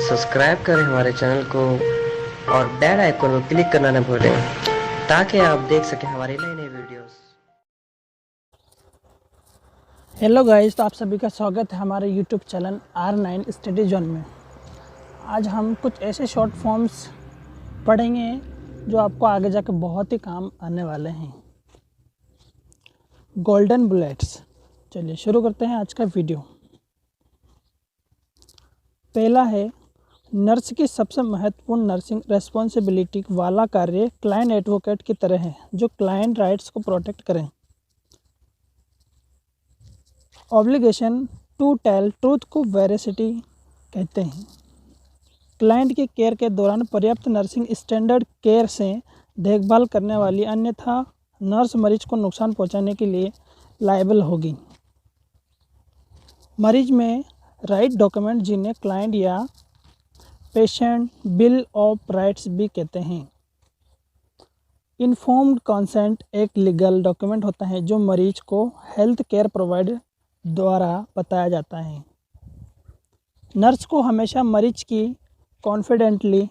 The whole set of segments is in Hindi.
सब्सक्राइब करें हमारे चैनल को और बेल आइकन को क्लिक करना न भूलें ताकि आप देख सकें हमारी नई नई वीडियोस। हेलो गाइस, तो आप सभी का स्वागत है हमारे YouTube channel R9 study zone में। आज हम कुछ ऐसे शॉर्ट फॉर्म्स पढ़ेंगे जो आपको आगे जाकर बहुत ही काम आने वाले हैं। Golden bullets. चलिए शुरू करते हैं आज का वीडियो। पहला है, नर्स की सबसे महत्वपूर्ण नर्सिंग रेस्पॉन्सिबिलिटी वाला कार्य क्लाइंट एडवोकेट की तरह है जो क्लाइंट राइट्स को प्रोटेक्ट करें। ऑब्लिगेशन टू टेल ट्रूथ को वेरासिटी कहते हैं। क्लाइंट की केयर के दौरान पर्याप्त नर्सिंग स्टैंडर्ड केयर से देखभाल करने वाली, अन्यथा नर्स मरीज को नुकसान पहुंचाने के लिए लायबल होगी। मरीज में राइट डॉक्यूमेंट जिन्हें क्लाइंट या पेशेंट बिल ऑफ राइट्स भी कहते हैं। इन्फॉर्म्ड कंसेंट एक लीगल डॉक्यूमेंट होता है जो मरीज को हेल्थ केयर प्रोवाइडर द्वारा बताया जाता है। नर्स को हमेशा मरीज की कॉन्फिडेंटली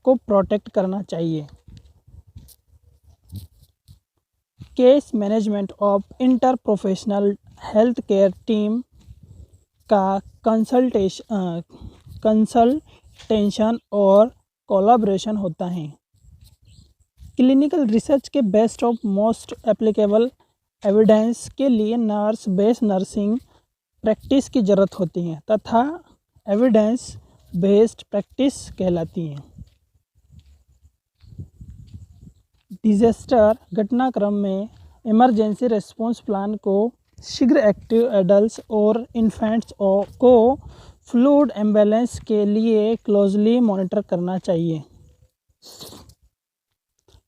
को प्रोटेक्ट करना चाहिए। Case management of inter professional health care team का कंसल्टेशन और कोलैबोरेशन होता है। क्लिनिकल रिसर्च के best of most applicable evidence के लिए नर्स बेस्ड नर्सिंग प्रैक्टिस की ज़रूरत होती है तथा एविडेंस बेस्ड प्रैक्टिस कहलाती है। डिजास्टर घटनाक्रम में इमरजेंसी रिस्पांस प्लान को शीघ्र एक्टिव एडल्ट्स और इन्फेंट्स को फ्लूइड एम्बुलेंस के लिए क्लोजली मॉनिटर करना चाहिए।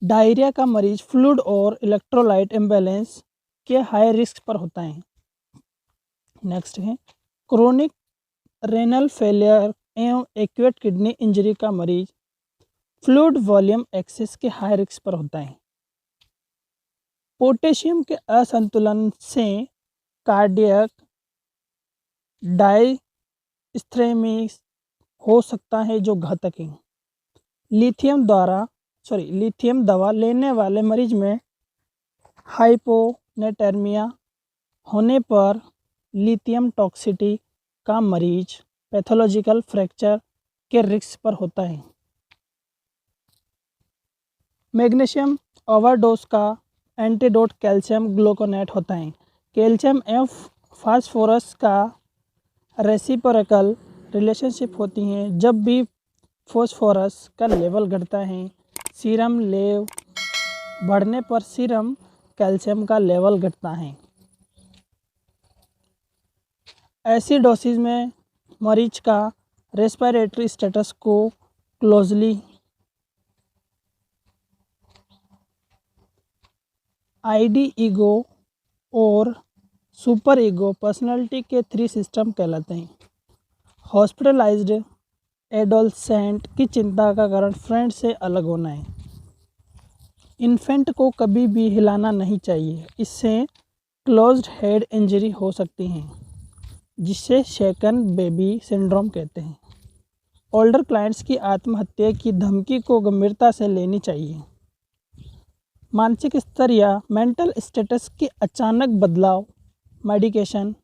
डायरिया का मरीज फ्लूइड और इलेक्ट्रोलाइट एम्बुलेंस के हाई रिस्क पर होता है। नेक्स्ट है, क्रोनिक रेनल फेलियर एवं एक्यूट किडनी इंजरी का मरीज फ्लूइड वॉल्यूम एक्सेस के हाई रिस्क पर होता है। पोटेशियम के असंतुलन से कार्डियक डायस्थेमिया हो सकता है जो घातक है। लिथियम दवा लेने वाले मरीज में हाइपोनेटर्मिया होने पर लिथियम टॉक्सिटी का मरीज पैथोलॉजिकल फ्रैक्चर के रिस्क पर होता है। मैग्नीशियम ओवरडोज का एंटीडोट कैल्शियम ग्लूकोनेट होता है। कैल्शियम एवं फास्फोरस का रेसिप्रोकल रिलेशनशिप होती है। जब भी फास्फोरस का लेवल घटता है, सीरम लेव बढ़ने पर सीरम कैल्शियम का लेवल घटता है। एसिडोसिस में मरीज का रेस्पिरेटरी स्टेटस को क्लोजली आईडी ईगो और सुपर ईगो पर्सनालिटी के 3 सिस्टम कहलाते हैं। हॉस्पिटलाइज्ड एडोलसेंट की चिंता का कारण फ्रेंड से अलग होना है। इन्फेंट को कभी भी हिलाना नहीं चाहिए, इससे क्लोज्ड हेड इंजरी हो सकती है जिसे शेकन बेबी सिंड्रोम कहते हैं। ओल्डर क्लाइंट्स की आत्महत्या की धमकी को गंभीरता से लेनी चाहिए। मानसिक स्तर या मेंटल स्टेटस के अचानक बदलाव मेडिकेशन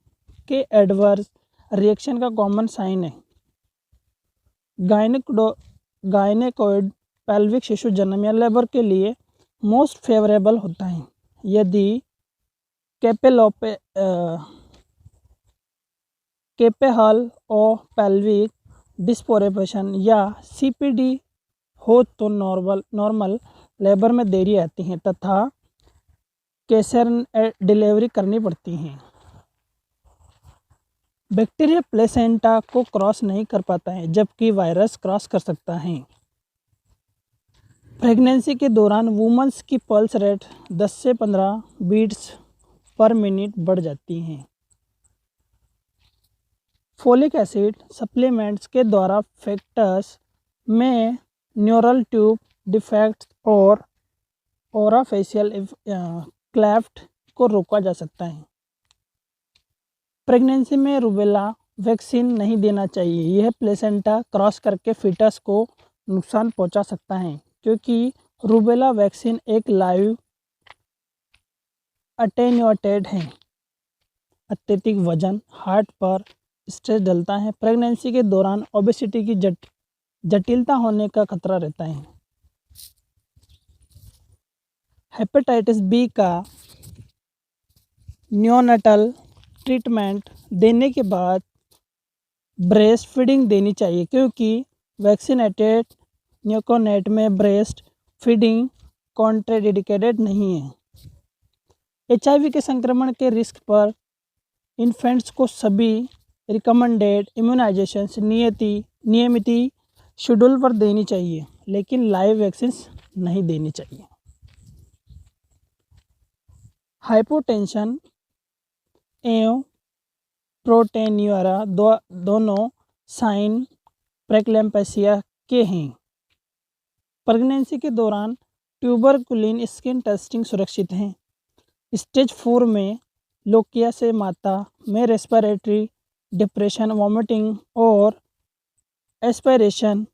के एडवर्स रिएक्शन का कॉमन साइन है। गायनेकोइड पेल्विक शिशु जन्म या लेबर के लिए मोस्ट फेवरेबल होता है यदि कैपेहल और पेल्विक डिस्पोरेशन या सीपीडी हो तो नॉर्मल लेबर में देरी आती है तथा केसरन डिलीवरी करनी पड़ती है। बैक्टीरिया प्लेसेंटा को क्रॉस नहीं कर पाता है जबकि वायरस क्रॉस कर सकता है। प्रेगनेंसी के दौरान वुमेन्स की पल्स रेट 10 से 15 बीट्स पर मिनट बढ़ जाती हैं। फोलिक एसिड सप्लीमेंट्स के द्वारा फेटस में न्यूरल ट्यूब डिफेक्ट्स और ओराफेशियल क्लेफ्ट को रोका जा सकता है। प्रेगनेंसी में रूबेला वैक्सीन नहीं देना चाहिए। यह प्लेसेंटा क्रॉस करके फीटस को नुकसान पहुंचा सकता है, क्योंकि रूबेला वैक्सीन एक लाइव अटेन्यूएटेड है। अत्यधिक वजन, हार्ट पर स्ट्रेस डलता है। प्रेगनेंसी के दौरान ओबेसिटी की जटिलता होने का खतरा रहता है। हेपेटाइटिस बी का न्योनेटल ट्रीटमेंट देने के बाद ब्रेस्ट फीडिंग देनी चाहिए, क्योंकि वैक्सीनेटेड न्यूकोनेट में ब्रेस्ट फीडिंग कॉन्ट्राइंडिकेटेड नहीं है। HIV के संक्रमण के रिस्क पर इन्फेंट्स को सभी रिकमेंडेड इम्यूनाइजेशंस नियमित शेड्यूल पर देनी चाहिए, लेकिन लाइव वैक्सीन्स नहीं देनी चाहिए। हाइपोटेंशन एवं प्रोटेन्यूरा दोनों साइन प्रेक्लेम्पेसिया के हैं। प्रेगनेंसी के दौरान ट्यूबरकुलिन स्किन टेस्टिंग सुरक्षित है। स्टेज 4 में लोकिया से माता में रेस्पिरेटरी डिप्रेशन, वॉमिटिंग और एस्पिरेशन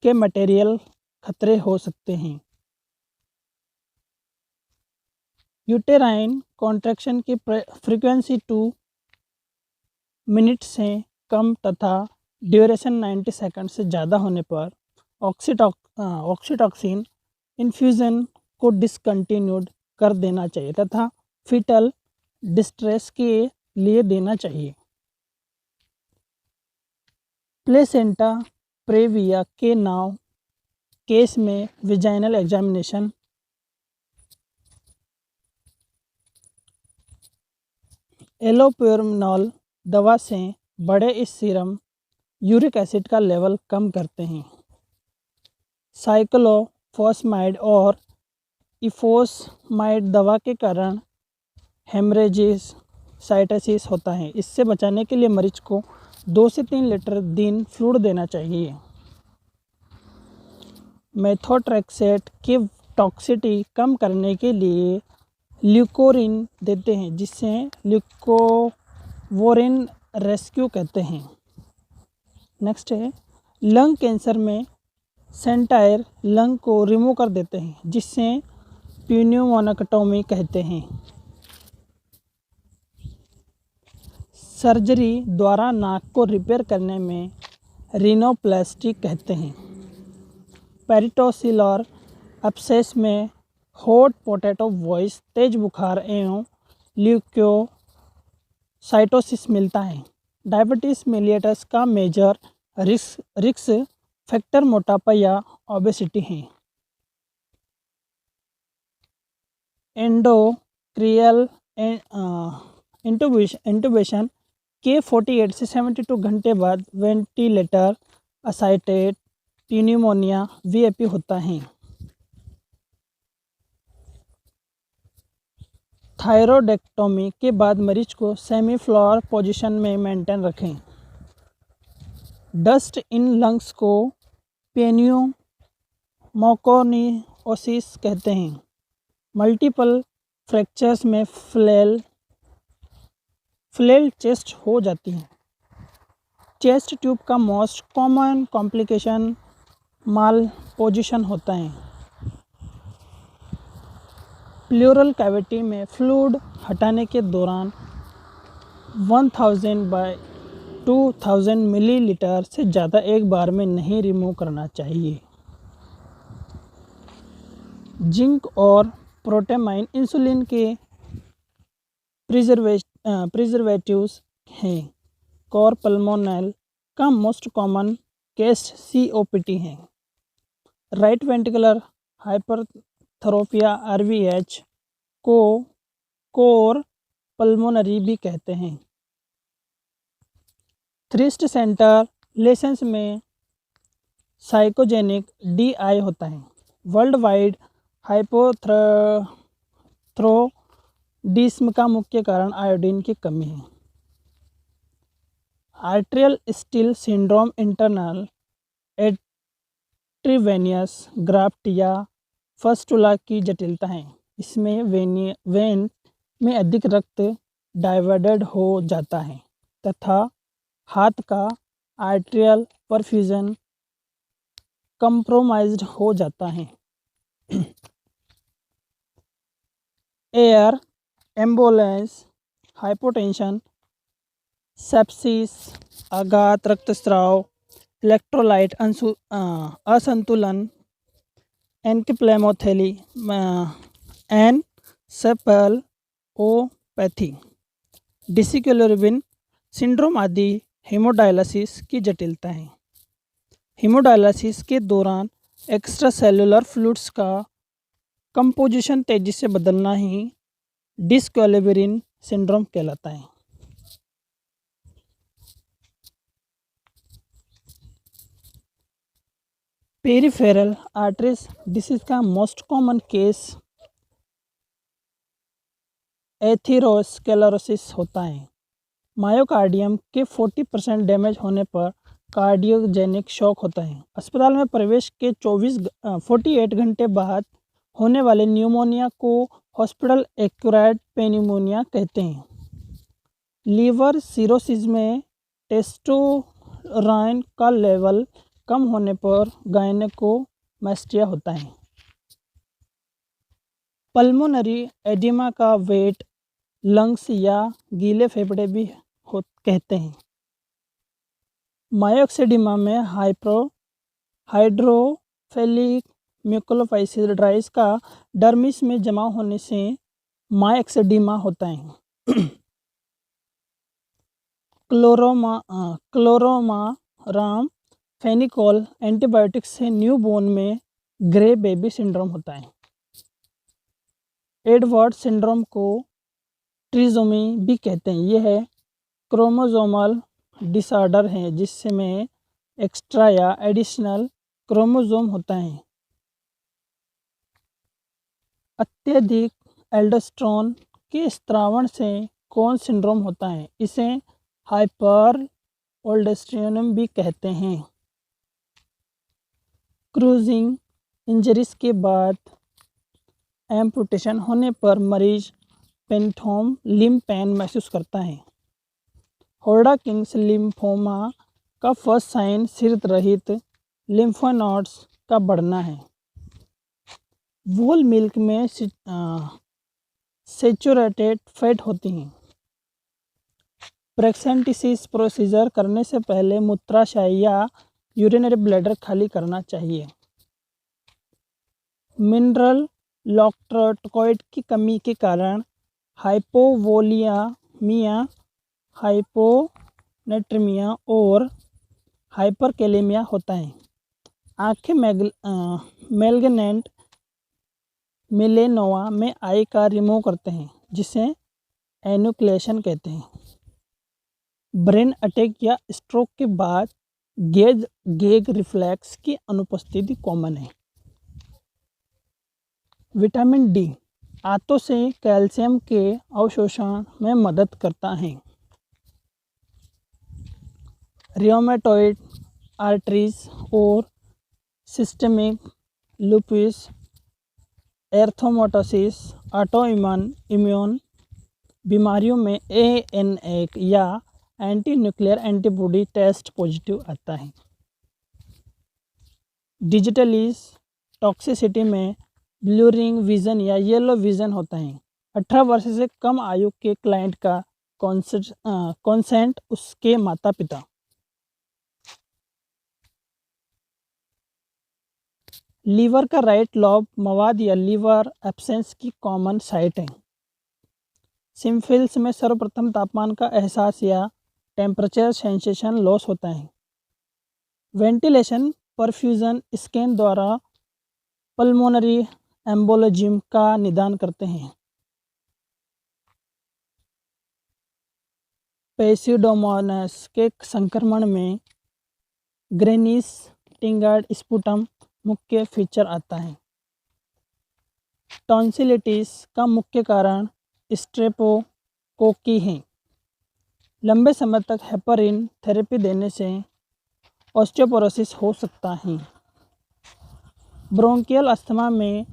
के मटेरियल खतरे हो सकते हैं। यूटेराइन कॉन्ट्रैक्शन की फ्रीक्वेंसी 2 मिनट से कम तथा ड्यूरेशन 90 सेकंड से ज़्यादा होने पर ऑक्सीटॉक्सिन इन्फ्यूज़न को डिसकंटिन्यूड कर देना चाहिए तथा फीटल डिस्ट्रेस के लिए देना चाहिए। प्लेसेंटा प्रेविया के नाव केस में विजाइनल एग्जामिनेशन एलोप्योरिनॉल दवा से बड़े इस सीरम यूरिक एसिड का लेवल कम करते हैं। साइक्लोफॉस्माइड और इफोस्माइड दवा के कारण हेमरेजिस साइटोसिस होता है। इससे बचाने के लिए मरीज को 2 से 3 लीटर दिन फ्लूइड देना चाहिए। मेथोट्रेक्सेट की टॉक्सिसिटी कम करने के लिए ल्यूकोरिन देते हैं, जिसे ल्यूकोवोरिन रेस्क्यू कहते हैं। नेक्स्ट है लंग कैंसर में सेंटायर लंग को रिमूव कर देते हैं, जिससे प्यून्यूमोनेक्टोमी कहते हैं। सर्जरी द्वारा नाक को रिपेयर करने में रिनोप्लास्टी कहते हैं। पेरिटोसिलर एब्सेस में हॉट पोटैटो वॉइस, तेज बुखार एवं ल्यूकोसाइटोसिस मिलता है। डायबिटीज मेलिटस का मेजर रिस्क फैक्टर मोटापा या ओबेसिटी है। एंडोक्रियल इंटुबेशन के 48 से 72 घंटे बाद वेंटिलेटर असाइटेड न्यूमोनिया VIP होता है। थायरोइडेक्टोमी के बाद मरीज को सेमी फ्लोर पोजीशन में मेंटेन रखें। डस्ट इन लंग्स को पेन्यूमोकोनियोसिस कहते हैं। मल्टीपल फ्रैक्चर्स में फ्लेल चेस्ट हो जाती है। चेस्ट ट्यूब का मोस्ट कॉमन कॉम्प्लिकेशन माल पोजीशन होता है। प्लूरल कैविटी में फ्लूइड हटाने के दौरान 1000/2000 मिलीलीटर से ज़्यादा एक बार में नहीं रिमूव करना चाहिए। जिंक और प्रोटेमाइन इंसुलिन के प्रिजर्वेटिव्स हैं। कॉरपल्मोनेल का मोस्ट कॉमन केस COPD है। राइट वेंट्रिकुलर हाइपरथ्रोफिया RVH को कोर पल्मोनरी भी कहते हैं। थ्रिस्ट सेंटर लेसेंस में साइकोजेनिक DI होता है। वर्ल्ड वाइड हाइपोथ्रोडिज्म का मुख्य कारण आयोडीन की कमी है। Arterial steal syndrome internal arteriovenous graft या फस्टुला की जटिलता है। इसमें वेन में अधिक रक्त डाइवर्टेड हो जाता है तथा हाथ का आर्टेरियल परफ्यूजन कंप्रोमाइज्ड हो जाता है। एयर एम्बुलेंस, हाइपोटेंशन, सेप्सिस, आघात, रक्तस्राव, इलेक्ट्रोलाइट असंतुलन, एनकेफ्लेमोथेली, एनसेफेलोपैथी, डिसिक्लोरिबिन सिंड्रोम आदि हेमोडायलिसिस की जटिलता है। हेमोडायलिसिस के दौरान एक्स्ट्रा सेलुलर फ्लूइड्स का कंपोजिशन तेजी से बदलना ही डिस्क्लोरिबिन सिंड्रोम कहलाता है। पेरिफेरल आर्टरीज डिसीज का मोस्ट कॉमन केस एथेरोस्क्लेरोसिस होता है। मायोकार्डियम के 40% डैमेज होने पर कार्डियोजेनिक शॉक होता है। अस्पताल में प्रवेश के 48 घंटे बाद होने वाले न्यूमोनिया को हॉस्पिटल एक्वायर्ड पेनिमोनिया कहते हैं। लीवर सिरोसिस में टेस्टोस्टेरोन का लेवल कम होने पर गायनेकोमैस्टिया होता है। पल्मोनरी एडिमा का वेट लंग्स या गीले फेफड़े भी कहते हैं। मायोक्सेडिमा में हाइड्रोफेलिक म्यूकोलोपाइसिस का डर्मिस में जमा होने से मायोक्सेडिमा होता है। क्लोरोमाराम फेनिकोल एंटीबायोटिक से न्यूबॉर्न में ग्रे बेबी सिंड्रोम होता है। एडवर्ड सिंड्रोम को ट्रिसोमी भी कहते हैं। यह क्रोमोसोमल डिसऑर्डर है जिसमें एक्स्ट्रा या एडिशनल क्रोमोसोम होता है। अत्यधिक एल्डोस्टेरोन के स्त्रावण से कौन सिंड्रोम होता है? इसे हाइपर ओल्डोस्टेरोनिज्म भी कहते हैं। क्रूजिंग इंजरीज के बाद एम्पुटेशन होने पर मरीज पेंटोम लिम्फ पेन महसूस करता है। होड्किंस लिम्फोमा का फर्स्ट साइन सिर रहित लिम्फोनोड्स का बढ़ना है। वोल मिल्क में सैचुरेटेड फैट होती हैं। प्रेक्सेंटिसिस प्रोसीजर करने से पहले मूत्राशय या यूरिनरी ब्लैडर खाली करना चाहिए। मिनरल लैक्टोकोइड की कमी के कारण हाइपोवोलियामिया, हाइपोनेट्रीमिया और हाइपरकैलेमिया होता है। आँखें मैलिग्नेंट मेलेनोमा में आई का रिमूव करते हैं जिसे एनुक्लेशन कहते हैं। ब्रेन अटैक या स्ट्रोक के बाद गैग रिफ्लेक्स की अनुपस्थिति कॉमन है। विटामिन डी आंतों से कैल्शियम के अवशोषण में मदद करता है। रियोमेटॉइड आर्थराइटिस और सिस्टेमिक लूपस एरिथेमेटोसिस ऑटोइम्यून बीमारियों में ANA या anti nuclear antibody test positive आता है। डिजिटलीज टॉक्सिसिटी में ब्लूरिंग विजन या येलो विजन होता है। 18 वर्ष से कम आयु के क्लाइंट का कॉन्सेंट उसके माता पिता। लीवर का राइट लॉब मवाद या लीवर एब्सेंस की कॉमन साइट है। सिम्फिल्स में सर्वप्रथम तापमान का एहसास या टेम्परेचर सेंसेशन लॉस होता है। वेंटिलेशन परफ्यूजन स्कैन द्वारा पल्मोनरी एम्बोलिज्म का निदान करते हैं। पेसिडोमोनास के संक्रमण में ग्रेनिस टिंगार्ड स्पुटम मुख्य फीचर आता है। टॉन्सिलिटिस का मुख्य कारण स्ट्रेप्टोकोकी है। लंबे समय तक हेपारिन थेरेपी देने से ऑस्टियोपोरोसिस हो सकता है। ब्रोंकियल अस्थमा में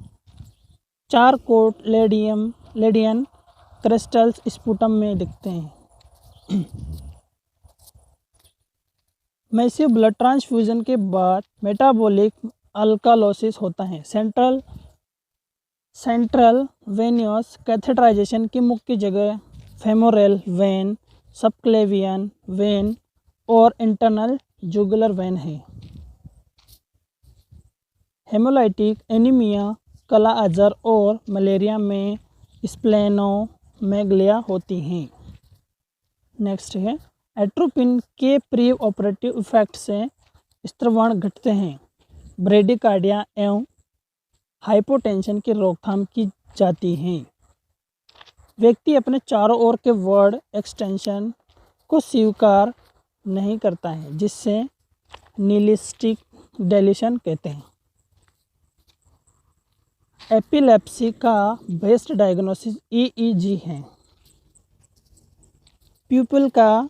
चारकोट लेडियन क्रिस्टल्स स्पुटम में दिखते हैं। मैसिव ब्लड ट्रांसफ्यूजन के बाद मेटाबॉलिक अल्कालोसिस होता है। सेंट्रल वेनियस कैथेटराइजेशन की मुख्य जगह फेमोरल वेन, सबक्लेवियन वेन और इंटरनल जुगुलर वेन है। हेमोलाइटिक एनीमिया, काला अजहर और मलेरिया में स्प्लेनोमेगलिया होती हैं। नेक्स्ट है एट्रोपिन के प्री ऑपरेटिव इफेक्ट से स्त्रवण घटते हैं। ब्रेडिकार्डिया एवं हाइपोटेंशन की रोकथाम की जाती है। व्यक्ति अपने चारों ओर के वर्ड एक्सटेंशन को स्वीकार नहीं करता है, जिससे निहिलिस्टिक डेलीशन कहते हैं। एपिलेप्सी का बेस्ट डायग्नोसिस ईईजी है। प्यूपिल का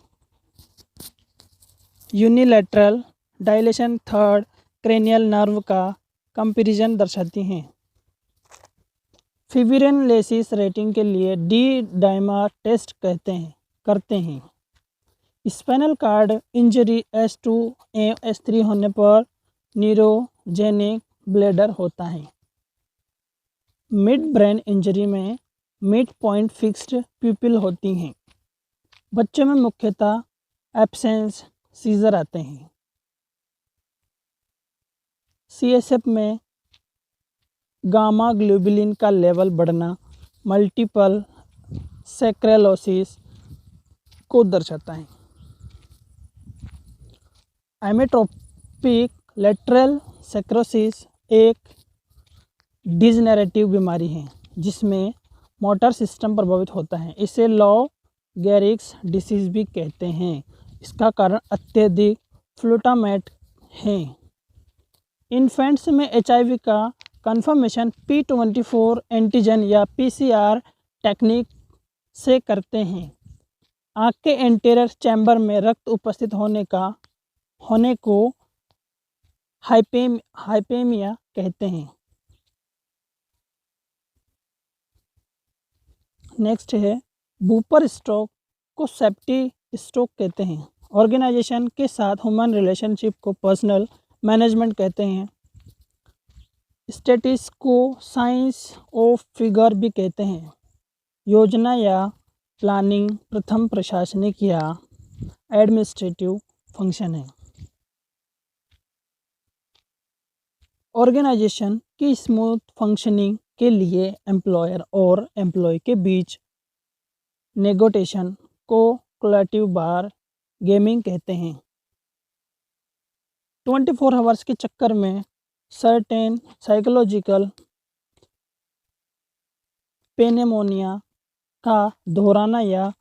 unilateral dilation third cranial nerve का कंपैरिजन दर्शाती हैं। फिब्रिनलेसिस रेटिंग के लिए डी डायमर टेस्ट करते हैं। स्पाइनल कार्ड इंजरी S2 एवं S3 होने पर न्यूरोजेनिक ब्लेडर होता है। मिड ब्रेन इंजरी में मिड पॉइंट फिक्स्ड प्यूपिल होती हैं। बच्चों में मुख्यतः एब्सेंस सीजर आते हैं। CSF में गामा ग्लोबुलिन का लेवल बढ़ना मल्टीपल सेक्रेलोसिस को दर्शाता है। एमेट्रोपिक लेटरल सेक्रोसिस एक डिजनरेटिव बीमारी है जिसमें मोटर सिस्टम प्रभावित होता है। इसे लॉ गैरिक्स डिसीज भी कहते हैं। इसका कारण अत्यधिक फ्लूटामेट है। इन्फेंट्स में HIV का कन्फर्मेशन P24 एंटीजन या PCR टेक्निक से करते हैं। आँख के एंटीरियर चैम्बर में रक्त उपस्थित होने को हाइपेमिया कहते हैं। नेक्स्ट है बूपर स्ट्रोक को सेप्टी स्ट्रोक कहते हैं। ऑर्गेनाइजेशन के साथ ह्यूमन रिलेशनशिप को पर्सनल मैनेजमेंट कहते हैं। स्टेटिस को साइंस ऑफ फिगर भी कहते हैं। योजना या प्लानिंग प्रथम प्रशासनिक या एडमिनिस्ट्रेटिव फंक्शन है। ऑर्गेनाइजेशन की स्मूथ फंक्शनिंग के लिए एम्प्लॉयर और एम्प्लॉय के बीच नेगोटिएशन को कोलेक्टिव बार गेमिंग कहते हैं। 24 आवर्स के चक्कर में सर्टेन साइकोलॉजिकल पेनेमोनिया का दोहराना या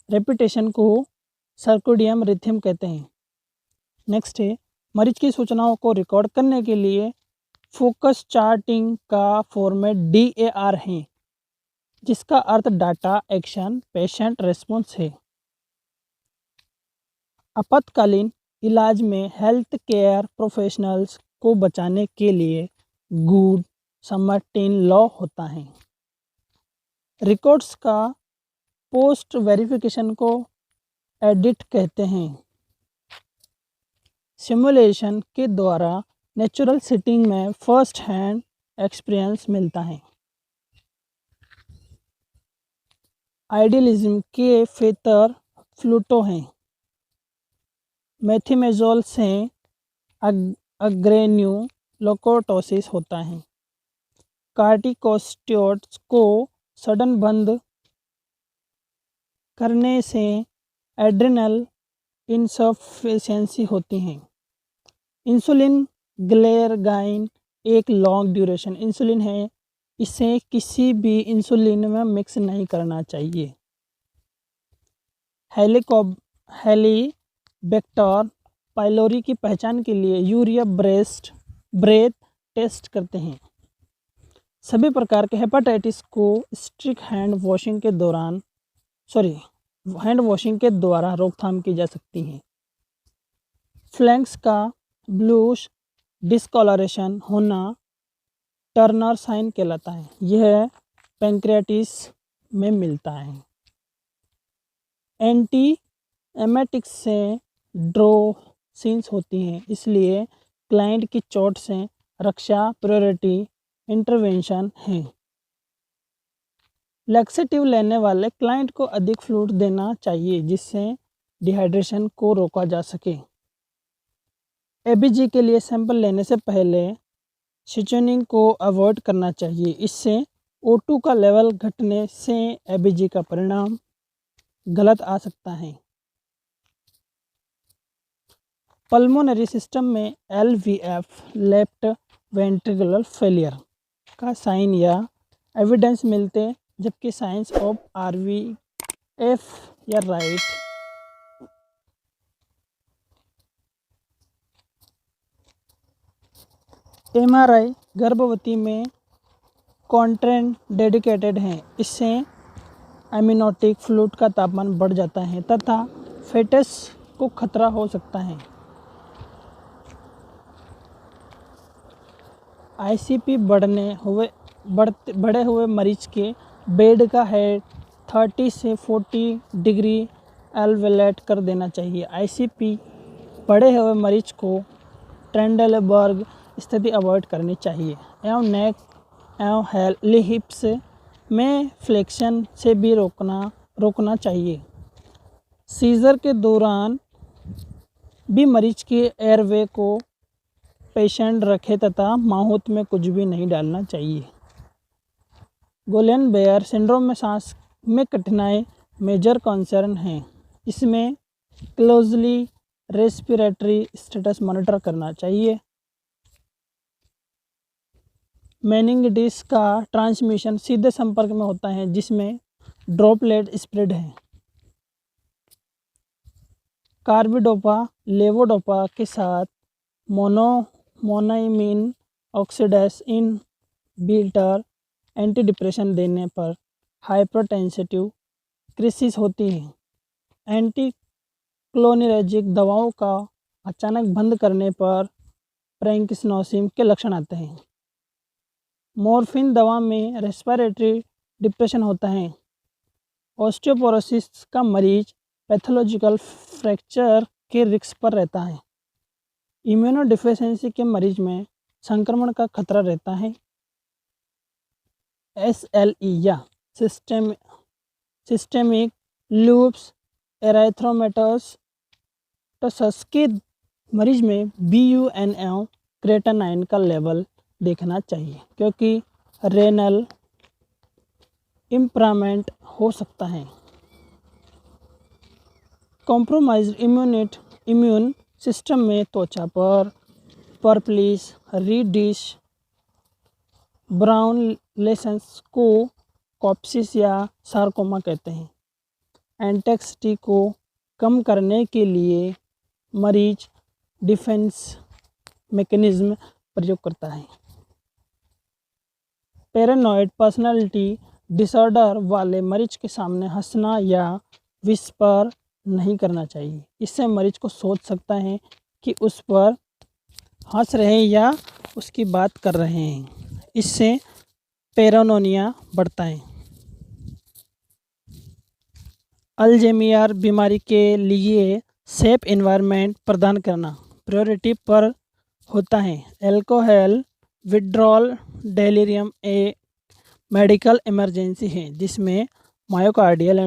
रेपिटेशन को सर्कुडियम रिथम कहते हैं। नेक्स्ट है मरीज की सूचनाओं को रिकॉर्ड करने के लिए फोकस चार्टिंग का फॉर्मेट DAR है, जिसका अर्थ डाटा एक्शन पेशेंट रेस्पॉन्स है। आपातकालीन इलाज में हेल्थ केयर प्रोफेशनल्स को बचाने के लिए गुड समर्टिन लॉ होता है। रिकॉर्ड्स का पोस्ट वेरिफिकेशन को एडिट कहते हैं। सिमुलेशन के द्वारा नेचुरल सेटिंग में फर्स्ट हैंड एक्सपीरियंस मिलता है। आइडियलिज्म के फेतर फ्लूटो हैं। मेथिमेजोल से अग्रेन्यूलोकोटोसिस होता है। कार्टिकोस्टेरॉइड्स को सडन बंद करने से एड्रिनल इनसफिशिएंसी होती है। इंसुलिन ग्लेरगाइन एक लॉन्ग ड्यूरेशन इंसुलिन है, इसे किसी भी इंसुलिन में मिक्स नहीं करना चाहिए। हेलिबैक्टर पाइलोरी की पहचान के लिए यूरिया ब्रेथ टेस्ट करते हैं। सभी प्रकार के हेपेटाइटिस को स्ट्रिक्ट हैंड वॉशिंग के द्वारा रोकथाम की जा सकती है। फ्लैंक्स का ब्लूश डिस्कलरेशन होना टर्नर साइन कहलाता है। यह पैंक्रियाटिस में मिलता है। एंटी एमेटिक्स से ड्रोसिन्स होती हैं, इसलिए क्लाइंट की चोट से रक्षा प्रायोरिटी इंटरवेंशन है। लैक्सेटिव लेने वाले क्लाइंट को अधिक फ्लूइड देना चाहिए जिससे डिहाइड्रेशन को रोका जा सके। एबीजी के लिए सैंपल लेने से पहले सिचनिंग को अवॉइड करना चाहिए, इससे O2 का लेवल घटने से एबीजी का परिणाम गलत आ सकता है। पल्मोनरी सिस्टम में LVF लेफ्ट वेंट्रिकुलर फेलियर का साइन या एविडेंस मिलते, जबकि साइंस ऑफ RVF या राइट MRI गर्भवती में कॉन्ट्रेंडेडिकेटेड हैं, इससे एमिनोटिक फ्लूइड का तापमान बढ़ जाता है तथा फेटस को खतरा हो सकता है। ICP बढ़े हुए मरीज के बेड का हेड 30 से 40 डिग्री एलेवेट कर देना चाहिए। ICP बढ़े हुए मरीज को ट्रेंडलबर्ग स्थिति अवॉइड करनी चाहिए एवं नेक एवं हिप्स में फ्लेक्शन से भी रोकना चाहिए। सीजर के दौरान भी मरीज के एयरवे को पेशेंट रखे तथा माउथ में कुछ भी नहीं डालना चाहिए। गुइलेन-बेयर सिंड्रोम में सांस में कठिनाई मेजर कंसर्न है, इसमें क्लोजली रेस्पिरेटरी स्टेटस मॉनिटर करना चाहिए। मेनिंगिटिस का ट्रांसमिशन सीधे संपर्क में होता है जिसमें ड्रॉपलेट स्प्रेड है। कार्बिडोपा लेवोडोपा के साथ मोनोइमीन ऑक्सीडेस इनहिबिटर एंटी डिप्रेशन देने पर हाइपरटेंसिव क्राइसिस होती है। एंटीकोलिनर्जिक दवाओं का अचानक बंद करने पर ब्रैंकिस्नोसिस के लक्षण आते हैं। मॉर्फिन दवा में रेस्पिरेटरी डिप्रेशन होता है। ऑस्टियोपोरोसिस का मरीज पैथोलॉजिकल फ्रैक्चर के रिस्क पर रहता है। इम्यूनोडिफिशियंसी के मरीज में संक्रमण का खतरा रहता है। SLE या सिस्टेमिक लूप्स एरिथ्रोमेटोसस के मरीज में BUN एवं क्रेटानाइन का लेवल देखना चाहिए क्योंकि रेनल इम्प्रामेंट हो सकता है। कॉम्प्रोमाइज्ड इम्यून सिस्टम में त्वचा पर पर्पलिश रेडिश ब्राउन लेशंस को कॉप्सिस या सार्कोमा कहते हैं। एंटेक्सिटी को कम करने के लिए मरीज डिफेंस मैकेनिज्म प्रयोग करता है। पैरानॉइड पर्सनालिटी डिसऑर्डर वाले मरीज के सामने हंसना या विस्पर नहीं करना चाहिए, इससे मरीज को सोच सकता है कि उस पर हंस रहे हैं या उसकी बात कर रहे हैं, इससे पैरानोनिया बढ़ता है। अल्जाइमर बीमारी के लिए सेफ एनवायरनमेंट प्रदान करना प्रायोरिटी पर होता है। अल्कोहल विड्रॉल डेलिरियम एक मेडिकल इमरजेंसी है जिसमें मायोकार्डियल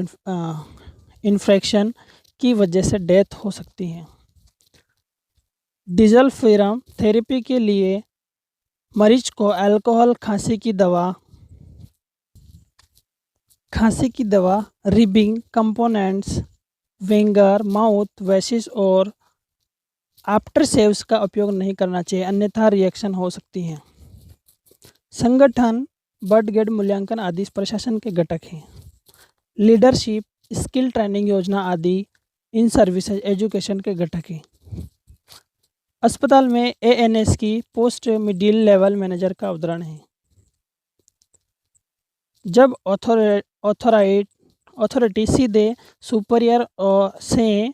इन्फेक्शन की वजह से डेथ हो सकती है। डिज़ल्फिरम थेरेपी के लिए मरीज को अल्कोहल खांसी की दवा रिबिंग कंपोनेंट्स वेंगर माउथ वैसिस और आफ्टर सेव्स का उपयोग नहीं करना चाहिए, अन्यथा रिएक्शन हो सकती है। संगठन बर्थ गेट मूल्यांकन आदि प्रशासन के घटक हैं। लीडरशिप स्किल ट्रेनिंग योजना आदि इन सर्विसेज एजुकेशन के घटक हैं। अस्पताल में ANS की पोस्ट मिडिल लेवल मैनेजर का अवतरण है। जब अथॉरिटी सीधे सुपीरियर से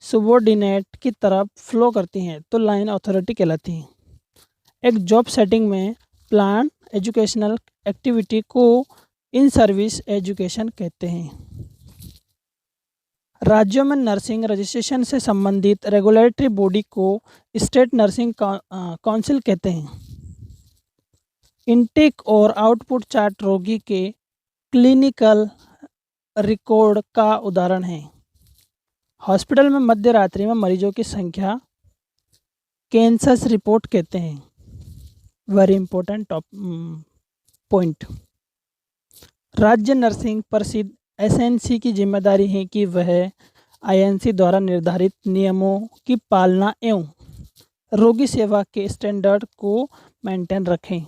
सबॉर्डिनेट की तरफ फ्लो करती हैं तो लाइन अथॉरिटी कहलाती है। एक जॉब सेटिंग में प्लान एजुकेशनल एक्टिविटी को इन सर्विस एजुकेशन कहते हैं। राज्यों में नर्सिंग रजिस्ट्रेशन से संबंधित रेगुलेटरी बॉडी को स्टेट नर्सिंग काउंसिल कहते हैं। इनटेक और आउटपुट चार्ट रोगी के क्लिनिकल रिकॉर्ड का उदाहरण है। हॉस्पिटल में मध्य रात्रि में मरीजों की संख्या कैंसस रिपोर्ट कहते हैं। Very important point. राज्य नर्सिंग परिषद एसएनसी की जिम्मेदारी है कि वह आईएनसी द्वारा निर्धारित नियमों की पालना एवं रोगी सेवा के स्टैंडर्ड को मेंटेन रखें।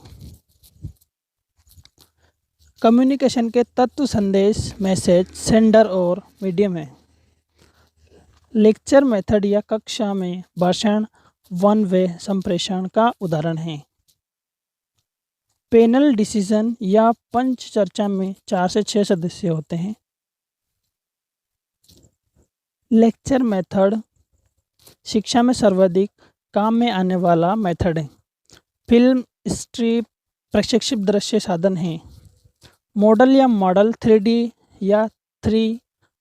कम्युनिकेशन के तत्व संदेश, मैसेज, सेंडर और मीडियम है। लेक्चर मेथड या कक्षा में भाषण वन वे संप्रेषण का उदाहरण है। पैनल डिसीजन या पंच चर्चा में 4 से 6 सदस्य होते हैं। लेक्चर मेथड शिक्षा में सर्वाधिक काम में आने वाला मेथड है। फिल्म स्ट्रिप प्रशिक्षित दृश्य साधन है। मॉडल या मॉडल 3D या 3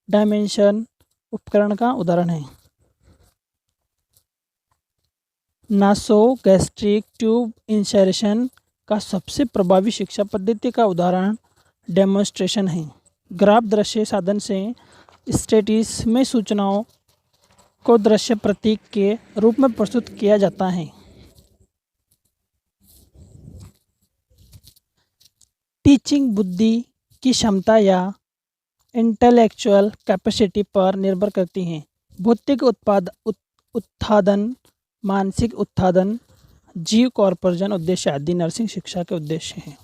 डायमेंशन उपकरण का उदाहरण है। नासोगैस्ट्रिक ट्यूब इंसर्शन का सबसे प्रभावी शिक्षा पद्धति का उदाहरण डेमोन्स्ट्रेशन है। ग्राफ दृश्य साधन से स्टेटिस में सूचनाओं को दृश्य प्रतीक के रूप में प्रस्तुत किया जाता है। टीचिंग बुद्धि की क्षमता या इंटेलेक्चुअल कैपेसिटी पर निर्भर करती है। भौतिक उत्पादन, मानसिक उत्पादन, जीव कॉर्पोरेशन उद्देश्य आदि नर्सिंग शिक्षा के उद्देश्य हैं।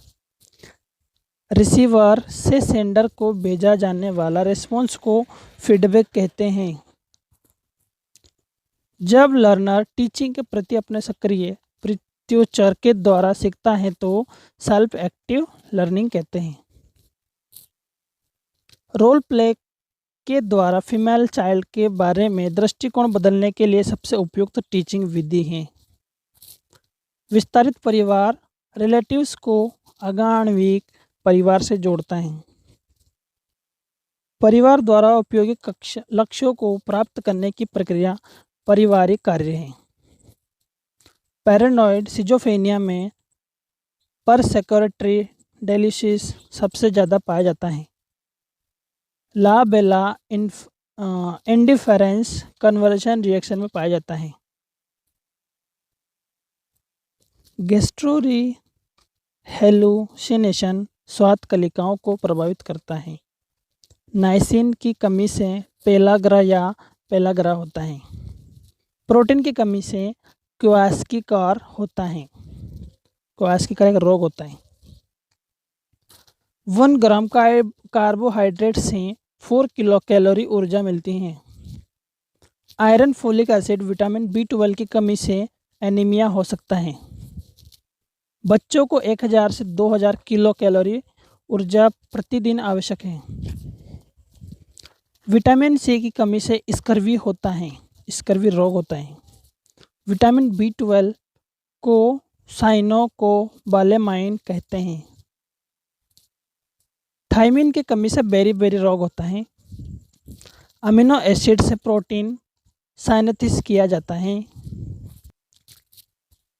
रिसीवर से सेंडर को भेजा जाने वाला रिस्पॉन्स को फीडबैक कहते हैं। जब लर्नर टीचिंग के प्रति अपने सक्रिय प्रत्युत्तर के द्वारा सीखता है तो सेल्फ एक्टिव लर्निंग कहते हैं। रोल प्ले के द्वारा फीमेल चाइल्ड के बारे में दृष्टिकोण बदलने के लिए सबसे उपयुक्त टीचिंग विधि है। विस्तारित परिवार रिलेटिव्स को आगणिक परिवार से जोड़ता है। परिवार द्वारा उपयोगी लक्ष्यों को प्राप्त करने की प्रक्रिया पारिवारिक कार्य है। पैरानॉइड सिजोफ्रेनिया में परसेक्यूटरी डेलिसिस सबसे ज़्यादा पाया जाता है। ला बेला इंडिफरेंस कन्वर्जन रिएक्शन में पाया जाता है। गैस्ट्रोरी हेलुसिनेशन स्वाद कलिकाओं को प्रभावित करता है। नाइसिन की कमी से पेलाग्रा होता है। प्रोटीन की कमी से क्वास्किकार होता है। क्वास्किकार एक रोग होता है। 1 ग्राम कार्बोहाइड्रेट से 4 किलो कैलोरी ऊर्जा मिलती है। Iron, folic acid, vitamin B12 की कमी से एनीमिया हो सकता है। बच्चों को 1000 से 2000 किलो कैलोरी ऊर्जा प्रतिदिन आवश्यक है। विटामिन C की कमी से स्कर्वी होता है। स्कर्वी रोग होता है। विटामिन B12 को साइनोकोबालेमाइन कहते हैं। थायमिन की कमी से बेरी रोग होता है। अमीनो एसिड से प्रोटीन साइनेसिस किया जाता है।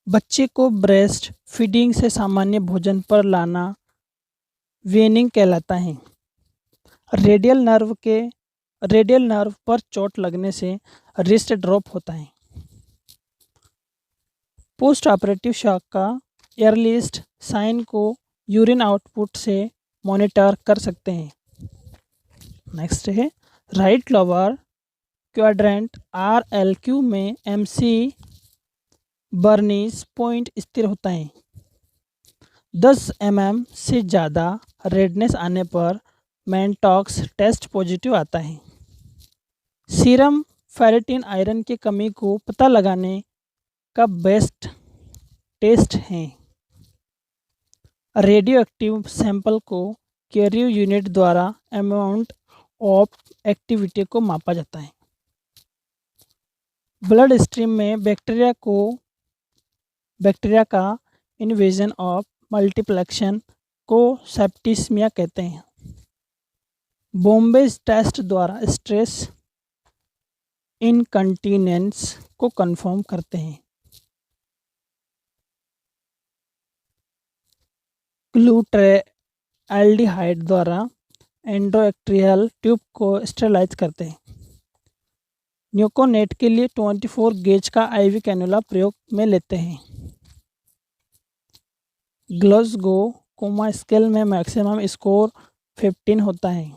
बच्चे को ब्रेस्ट फीडिंग से सामान्य भोजन पर लाना वेनिंग कहलाता है। रेडियल नर्व पर चोट लगने से रिस्ट ड्रॉप होता है। पोस्ट ऑपरेटिव शॉक का अर्लीस्ट साइन को यूरिन आउटपुट से मॉनिटर कर सकते हैं। नेक्स्ट है राइट लोअर क्वाड्रेंट RLQ में MC बर्नीस पॉइंट स्थिर होता है। 10 mm से ज़्यादा रेडनेस आने पर मैनटॉक्स टेस्ट पॉजिटिव आता है। सीरम फेरिटिन आयरन की कमी को पता लगाने का बेस्ट टेस्ट है। रेडियो एक्टिव सैंपल को कैरियो यूनिट द्वारा अमाउंट ऑफ एक्टिविटी को मापा जाता है। ब्लड स्ट्रीम में बैक्टीरिया का इन्वेजन ऑफ मल्टीप्लेक्शन को सेप्टिस्मिया कहते हैं। बॉम्बे टेस्ट द्वारा स्ट्रेस इनकंटीनेंस को कंफर्म करते हैं। ग्लूटरैल्डिहाइड द्वारा एंडोएक्ट्रियल ट्यूब को स्टेरलाइज करते हैं। न्यूकोनेट के लिए 24 गेज का आईवी कैनुला प्रयोग में लेते हैं। ग्लासगो कोमा स्केल में मैक्सिमम स्कोर 15 होता है।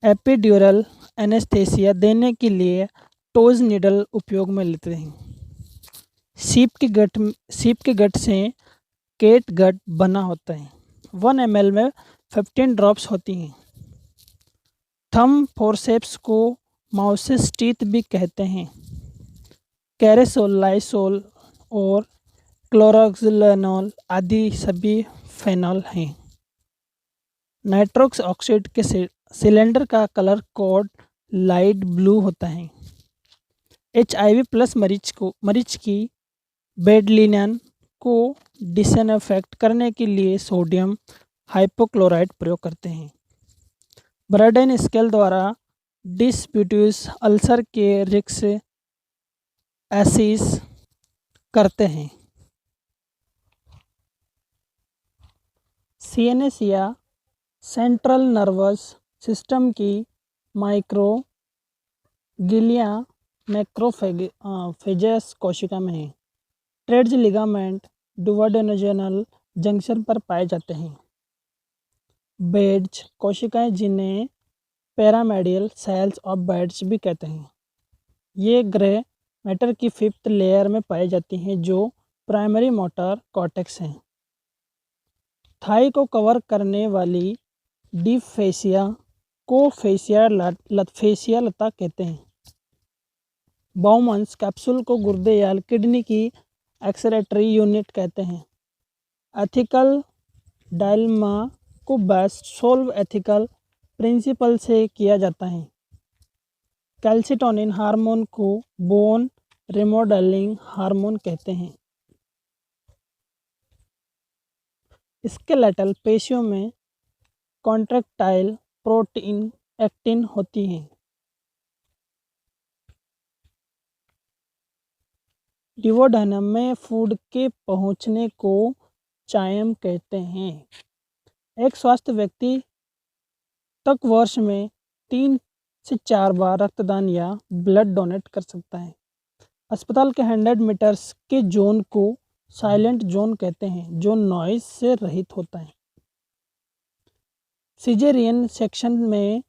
एपिड्यूरल एनेस्थेसिया देने के लिए टोज नीडल उपयोग में लेते हैं। सीप के गट से केट गट बना होता है। 1 ml में 15 ड्रॉप्स होती हैं। थंब फोरसेप्स को माउसेस टीथ भी कहते हैं। कैरेसोल, लाइसोल और क्लोरोक्सिलेनोल आदि सभी फेनॉल हैं। नाइट्रोक्स ऑक्साइड के सिलेंडर का कलर कोड लाइट ब्लू होता है। HIV प्लस मरीज की बेड लिनन को डिसइंफेक्ट करने के लिए सोडियम हाइपोक्लोराइड प्रयोग करते हैं। ब्राडेन स्केल द्वारा डिस्ब्यूटिस अल्सर के रिस्क एसेस करते हैं। CNS या सेंट्रल नर्वस सिस्टम की माइक्रोग्लिया मैक्रोफेजेस कोशिका में है। ट्रेड्स लिगामेंट डुओडेनोजेनल जंक्शन पर पाए जाते हैं। बेड्स कोशिकाएं जिन्हें पैरामेडियल सेल्स ऑफ बेड्स भी कहते हैं। ये ग्रे मैटर की 5th लेयर में पाई जाती हैं जो प्राइमरी मोटर कॉर्टेक्स हैं। थाई को कवर करने वाली डीप फेसिया को फेसिया लता कहते हैं। बाउमन्स कैप्सूल को गुर्दे या किडनी की एक्सक्रीटरी यूनिट कहते हैं। एथिकल डायलमा को बेस्ट सोल्व एथिकल प्रिंसिपल से किया जाता है। कैल्सिटोनिन हार्मोन को बोन रिमॉडलिंग हार्मोन कहते हैं। स्केलेटल पेशियों में कॉन्ट्रैक्टाइल प्रोटीन एक्टिन होती हैं। डिवोडनम में फूड के पहुंचने को चायम कहते हैं। एक स्वस्थ व्यक्ति तक वर्ष में 3 से 4 बार रक्तदान या ब्लड डोनेट कर सकता है। अस्पताल के 100 मीटर्स के जोन को साइलेंट जोन कहते हैं जो नॉइज से रहित होता है। सिजेरियन सेक्शन में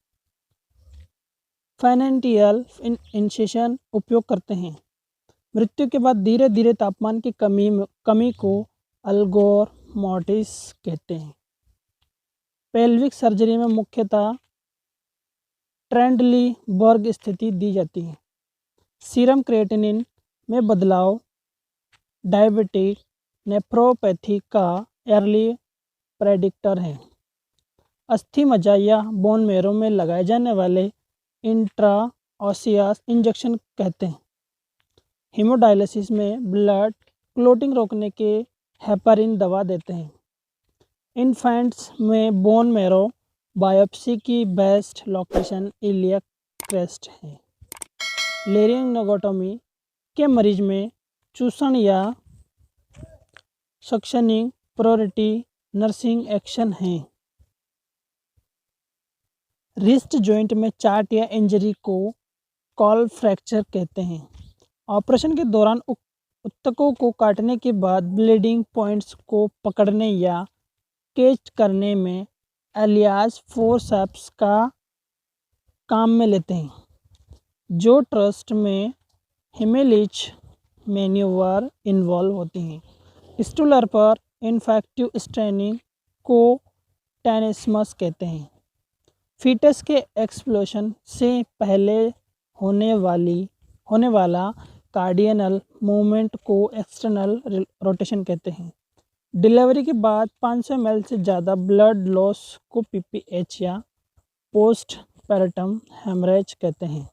फाइनेंटियल इंसिशन उपयोग करते हैं। मृत्यु के बाद धीरे धीरे तापमान की कमी को अल्गोर मोर्टिस कहते हैं। पेल्विक सर्जरी में मुख्यतः ट्रेंडलीबर्ग स्थिति दी जाती है। सीरम क्रिएटिनिन में बदलाव डायबिटिक नेफ्रोपैथी का अर्ली प्रेडिक्टर है। अस्थि मज्जा या बोन मैरो में लगाए जाने वाले इंट्राओसियस इंजेक्शन कहते हैं। हीमोडायलिसिस में ब्लड क्लोटिंग रोकने के हेपारिन दवा देते हैं। इन्फेंट्स में बोन मैरो बायोप्सी की बेस्ट लोकेशन इलियक क्रेस्ट है। लेरिंगोटोमी के मरीज में चूसण या सक्शनिंग प्रायोरिटी नर्सिंग एक्शन है। रिस्ट जॉइंट में चाट या इंजरी को कॉल फ्रैक्चर कहते हैं। ऑपरेशन के दौरान ऊतकों को काटने के बाद ब्लीडिंग पॉइंट्स को पकड़ने या कैच करने में एलियास फोरसेप्स का काम में लेते हैं, जो ट्रस्ट में हेमेलिच मैन्यूवर इन्वॉल्व होती हैं। स्टूलर पर इन्फेक्टिव स्ट्रेनिंग को टेनिसमस कहते हैं। फीटस के एक्सप्लोशन से पहले होने वाला कार्डियनल मूवमेंट को एक्सटर्नल रोटेशन कहते हैं। डिलीवरी के बाद 500 ml से ज़्यादा ब्लड लॉस को PPH या पोस्ट पैरेटम हेमरेज कहते हैं।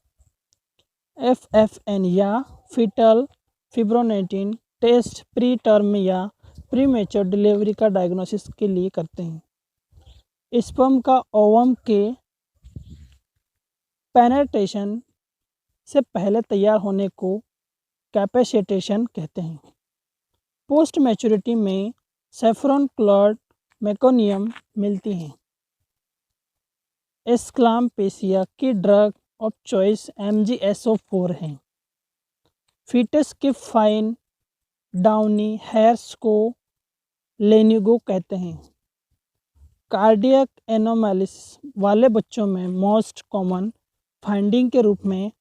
FFN या फीटल फिब्रोनेटिन टेस्ट प्री टर्म या प्रीमेच्योर डिलीवरी का डायग्नोसिस के लिए करते हैं। स्पर्म का ओवम के पेनेट्रेशन से पहले तैयार होने को कैपेसिटेशन कहते हैं। पोस्ट मैच्योरिटी में सेफ्रॉन क्लॉड मेकोनियम मिलती हैं। एस्क्लाम्पेसिया की ड्रग ऑफ चॉइस MgSO4 है। फीटस के फाइन डाउनी हेयर्स को लेनिगो कहते हैं। कार्डियक एनोमैलिस वाले बच्चों में मोस्ट कॉमन फाइंडिंग के रूप में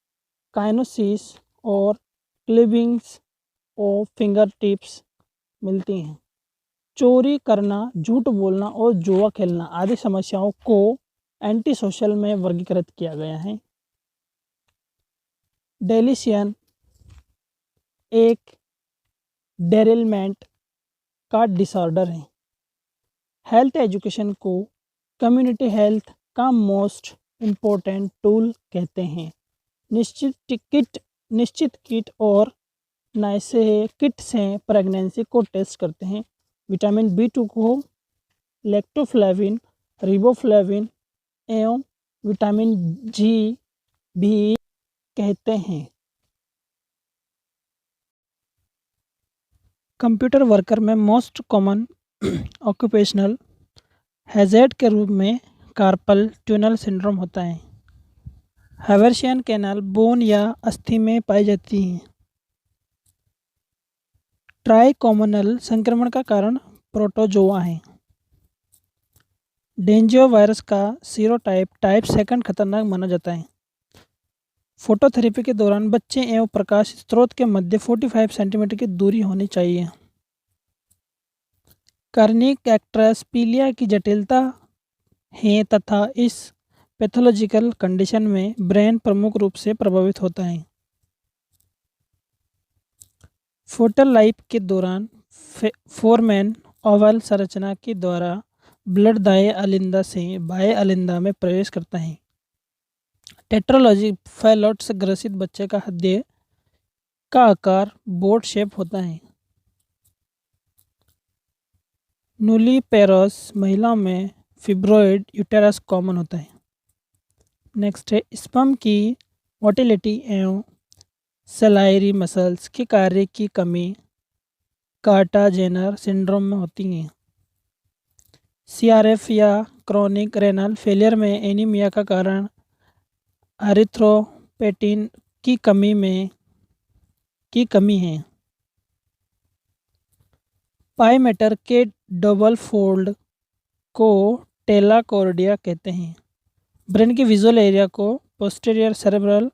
काइनोसिस और क्लीविंग्स ऑफ फिंगर टिप्स मिलती हैं। चोरी करना, झूठ बोलना और जुआ खेलना आदि समस्याओं को एंटी सोशल में वर्गीकृत किया गया है। डेलिशियन एक डेरिलमेंट का डिसऑर्डर है। हेल्थ एजुकेशन को कम्युनिटी हेल्थ का मोस्ट इम्पोर्टेंट टूल कहते हैं। निश्चित किट और नैसे किट से प्रेगनेंसी को टेस्ट करते हैं। विटामिन B2 को लैक्टोफ्लेविन, रिबोफ्लेविन एवं विटामिन G भी कहते हैं। कंप्यूटर वर्कर में मोस्ट कॉमन ऑक्यूपेशनल हैज़र्ड के रूप में कार्पल ट्यूनल सिंड्रोम होता है। हैवर्शियन कैनाल बोन या अस्थि में पाई जाती हैं। ट्राइकोमोनल संक्रमण का कारण प्रोटोजोआ है। डेंजियो वायरस का सीरोटाइप टाइप 2 खतरनाक माना जाता है। फोटोथेरेपी के दौरान बच्चे एवं प्रकाश स्रोत के मध्य 45 सेंटीमीटर की दूरी होनी चाहिए। कार्निक एक्ट्रेस पीलिया की जटिलता है तथा इस पैथोलॉजिकल कंडीशन में ब्रेन प्रमुख रूप से प्रभावित होता है। फोटल लाइफ के दौरान फोरमैन ओवल संरचना के द्वारा ब्लड दाएं अलिंदा से बाएं अलिंदा में प्रवेश करता है। टेट्रोलॉजी फैलोट से ग्रसित बच्चे का हृदय का आकार बोट शेप होता है। नूलीपेरस महिलाओं में फिब्रोइड यूटेरस कॉमन होता है। नेक्स्ट है स्पर्म की मोटिलिटी एवं सलाइरी मसल्स के कार्य की कमी कार्टाजेनर सिंड्रोम में होती है। CRF या क्रोनिक रेनल फेलियर में एनीमिया का कारण एरिथ्रोपोएटिन की कमी है। पाइमेटर के डबल फोल्ड को टेलाकोर्डिया कहते हैं। ब्रेन के विजुअल एरिया को पोस्टीरियर सेरेब्रल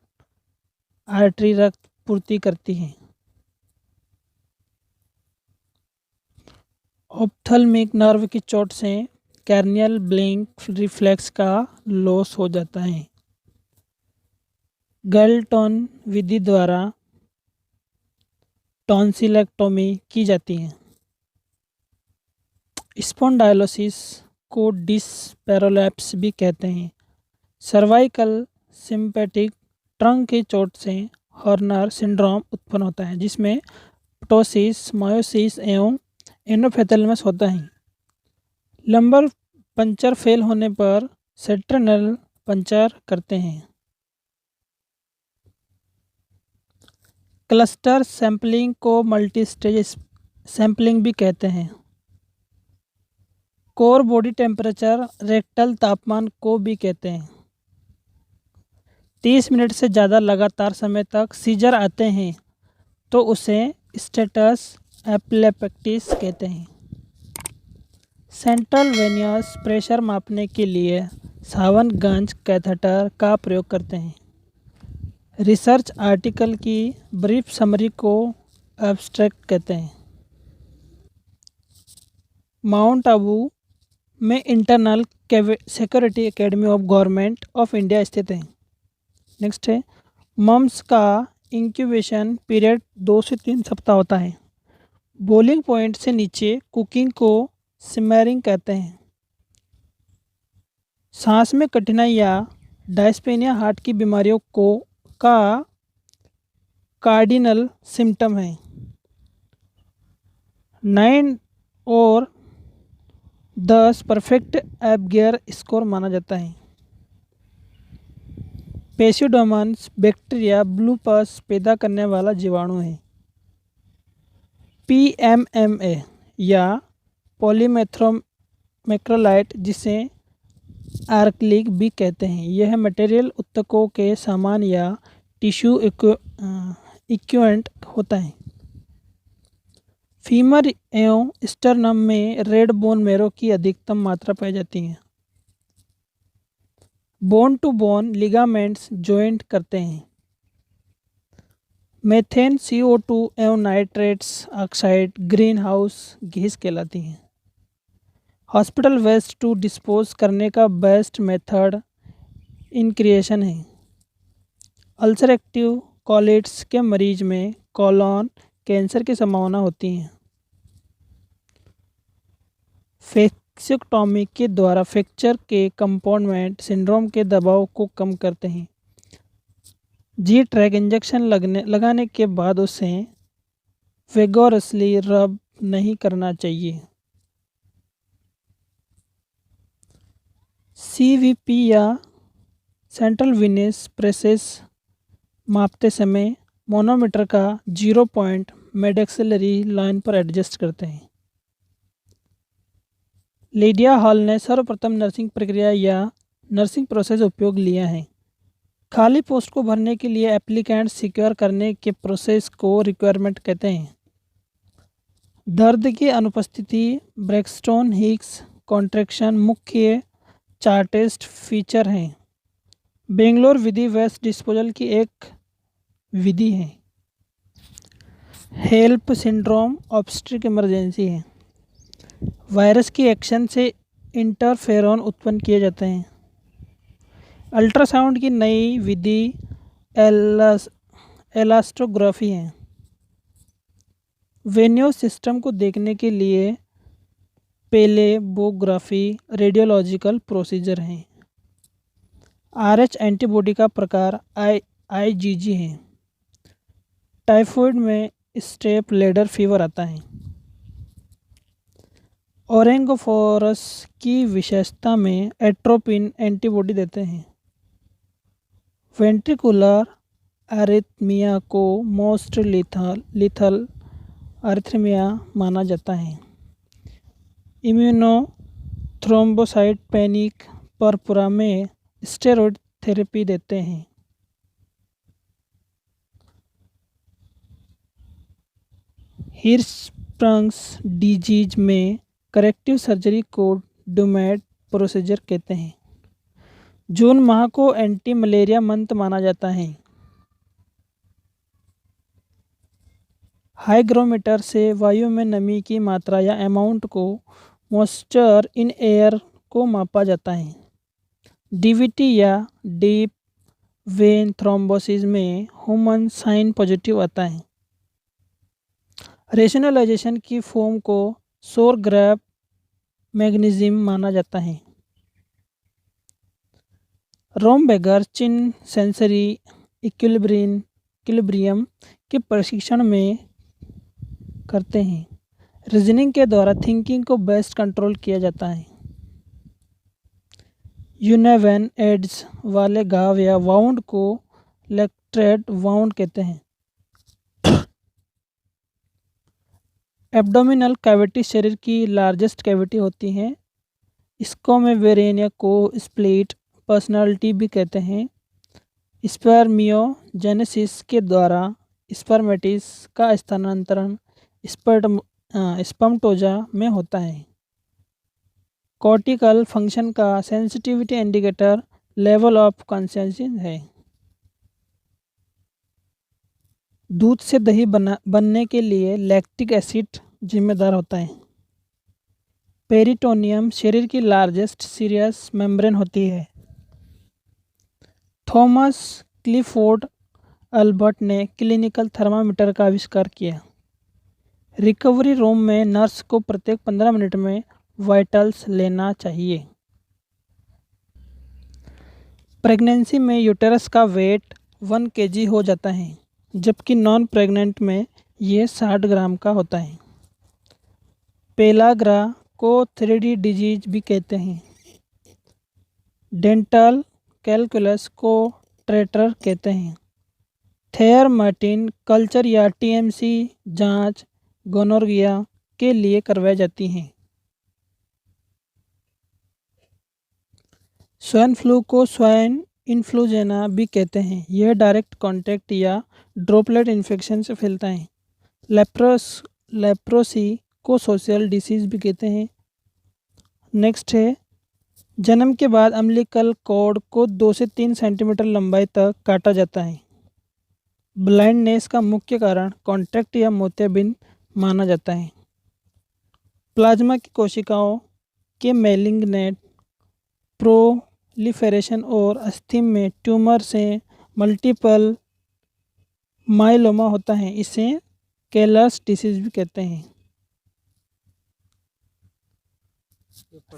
आर्टरी रक्त पूर्ति करती है। ऑप्थल्मिक नर्व की चोट से कैर्नियल ब्लिंक रिफ्लेक्स का लॉस हो जाता है। गैल्टन विधि द्वारा टॉन्सिलेक्टोमी की जाती है। स्पॉन्डाइलोसिस को डिस्क पैरोलैप्स भी कहते हैं। सर्वाइकल सिम्पैटिक ट्रंक की चोट से हॉर्नर सिंड्रोम उत्पन्न होता है, जिसमें प्टोसिस, मायोसिस एवं एंडोथेलियमस होता है। लंबर पंचर फेल होने पर सेंट्रिनल पंचर करते हैं। क्लस्टर सैंपलिंग को मल्टी स्टेज सैंपलिंग भी कहते हैं। कोर बॉडी टेम्परेचर रेक्टल तापमान को भी कहते हैं। 30 मिनट से ज़्यादा लगातार समय तक सीजर आते हैं तो उसे स्टेटस एपिलेप्टिस कहते हैं। सेंट्रल वेनियस प्रेशर मापने के लिए सावनगंज कैथेटर का प्रयोग करते हैं। रिसर्च आर्टिकल की ब्रीफ समरी को एब्स्ट्रैक्ट कहते हैं। माउंट आबू में internal security academy of government of India स्थित है। नेक्स्ट है मम्स का इंक्यूबेशन पीरियड 2 से 3 सप्ताह होता है। बॉइलिंग पॉइंट से नीचे कुकिंग को सिमरिंग कहते हैं। सांस में कठिनाई या डायस्पेनिया हार्ट की बीमारियों का कार्डिनल सिम्टम है। 9 और 10 परफेक्ट एबगर स्कोर माना जाता है। पेसिडोमन्स बैक्टीरिया ब्लू पस पैदा करने वाला जीवाणु है। PMMA या पॉलीमेथ्रोमैक्रोलाइट, जिसे आर्कलिक भी कहते हैं, यह मटेरियल उत्तकों के सामान या टिश्यू इक्विवेंट होता है। फीमर एवं स्टर्नम में रेड बोन मेरो की अधिकतम मात्रा पाई जाती है। Bone to bone ligaments joint करते हैं। मेथेन, CO2 एवं nitrates oxide green house gas कहलाती हैं। हॉस्पिटल वेस्ट टू डिस्पोज करने का बेस्ट मेथड इनक्रिएशन है। अल्सरेटिव कोलिट्स के मरीज में कोलोन कैंसर की संभावना होती है। फैक्सियोटॉमी के द्वारा फ्रैक्चर के कंपाउंडमेंट सिंड्रोम के दबाव को कम करते हैं। जी ट्रैक इंजेक्शन लगाने के बाद उसे विगोरसली रब नहीं करना चाहिए। CVP या सेंट्रल वीनस प्रेशर मापते समय मोनोमीटर का 0 पॉइंट मिडएक्सिलरी लाइन पर एडजस्ट करते हैं। लीडिया हॉल ने सर्वप्रथम नर्सिंग प्रक्रिया या नर्सिंग प्रोसेस उपयोग लिया है। खाली पोस्ट को भरने के लिए एप्लीकेंट सिक्योर करने के प्रोसेस को रिक्वायरमेंट कहते हैं। दर्द की अनुपस्थिति, ब्रेक्सटोन हिक्स कॉन्ट्रैक्शन मुख्य चार्टेस्ट फीचर हैं। बेंगलोर विधि वेस्ट डिस्पोजल की एक विधि है। हेल्प सिंड्रोम ऑब्स्ट्रिक इमरजेंसी है। वायरस की एक्शन से इंटरफेरॉन उत्पन्न किए जाते हैं। अल्ट्रासाउंड की नई विधि एलास्टोग्राफी है। वेन्यूज सिस्टम को देखने के लिए पेलेबोग्राफी रेडियोलॉजिकल प्रोसीजर है। RH एंटीबॉडी का प्रकार IgG है। टाइफाइड में स्टेप लेडर फीवर आता है। ओरेंगोफोरस की विशेषता में एट्रोपिन एंटीबॉडी देते हैं। वेंट्रिकुलर एरिथमिया को मोस्ट लीथल एरिथमिया माना जाता है। इम्यूनो थ्रोम्बोसाइट पैनिक परपुरा में स्टेरॉयड थेरेपी देते हैं। हिर्शस्प्रंग्स डिजीज में करेक्टिव सर्जरी को डूमेड प्रोसीजर कहते हैं। जून माह को एंटी मलेरिया मंथ माना जाता है। हाइग्रोमीटर से वायु में नमी की मात्रा या अमाउंट को मॉइस्चर इन एयर को मापा जाता है। DVT या डीप वेन थ्रोम्बोसिस में ह्यूमन साइन पॉजिटिव आता है। रेशनलाइजेशन की फॉर्म को सोर ग्रैप मैग्नीजियम माना जाता है। रोमबेगर चिन सेंसरी इक्विलिब्रियम के प्रशिक्षण में करते हैं। रीजनिंग के द्वारा थिंकिंग को बेस्ट कंट्रोल किया जाता है। यूनेवेन एड्स वाले घाव या वाउंड को लेक्ट्रेट वाउंड कहते हैं। एब्डोमिनल कैविटी शरीर की लार्जेस्ट कैविटी होती है। इसको में वेरेनिया को स्प्लिट पर्सनालिटी भी कहते हैं। स्पर्मियोजेनेसिस के द्वारा स्पर्मेटिस का स्थानांतरण स्पर्मटोजा में होता है। कॉर्टिकल फंक्शन का sensitivity indicator level of consciousness है। दूध से दही बनने के लिए लैक्टिक एसिड जिम्मेदार होता है। पेरिटोनियम शरीर की लार्जेस्ट सीरियस मेम्ब्रेन होती है। थॉमस क्लिफोर्ड अल्बर्ट ने क्लिनिकल थर्मामीटर का आविष्कार किया। रिकवरी रूम में नर्स को प्रत्येक 15 मिनट में वाइटल्स लेना चाहिए। प्रेगनेंसी में यूटेरस का वेट 1 kg हो जाता है, जबकि नॉन प्रेग्नेंट में ये 60 ग्राम का होता है। पेलाग्रा को 3D डिजीज भी कहते हैं। डेंटल कैलकुलस को क्रेटर कहते हैं। थेयर मार्टिन कल्चर या टीएमसी जांच गोनोरिया के लिए करवाई जाती हैं। स्वाइन फ्लू को स्वाइन इन्फ्लुएंजा भी कहते हैं। यह डायरेक्ट कांटेक्ट या ड्रॉपलेट इन्फेक्शन से फैलता है। लेप्रोसी को सोशल डिसीज भी कहते हैं। नेक्स्ट है, जन्म के बाद अम्बिलिकल कॉर्ड को 2 से 3 सेंटीमीटर लंबाई तक काटा जाता है। ब्लाइंडनेस का मुख्य कारण कॉन्ट्रैक्ट या मोतियाबिंद माना जाता है। प्लाज्मा की कोशिकाओं के मैलिग्नेंट प्रोलिफेरेशन और अस्थि में ट्यूमर से मल्टीपल माइलोमा होता है। इसे केलर्स डिसीज भी कहते हैं।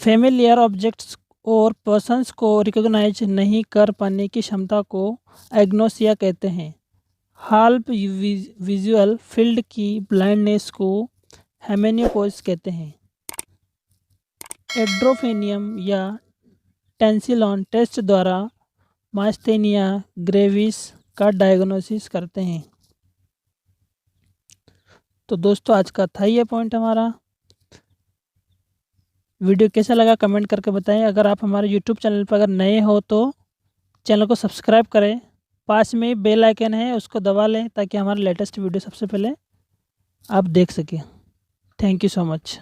फेमिलियर ऑब्जेक्ट्स और पर्सन्स को रिकॉग्नाइज नहीं कर पाने की क्षमता को एग्नोसिया कहते हैं। हाल्फ विजुअल फील्ड की ब्लाइंडनेस को हेमेनियोपोस कहते हैं। एड्रोफेनियम या टेंसिलॉन टेस्ट द्वारा मास्थेनिया ग्रेविस का डायग्नोसिस करते हैं। तो दोस्तों आज का था ये पॉइंट हमारा। वीडियो कैसा लगा कमेंट करके बताएं। अगर आप हमारे यूट्यूब चैनल पर अगर नए हो तो चैनल को सब्सक्राइब करें। पास में बेल आइकन है उसको दबा लें ताकि हमारा लेटेस्ट वीडियो सबसे पहले आप देख सकें। Thank you so much.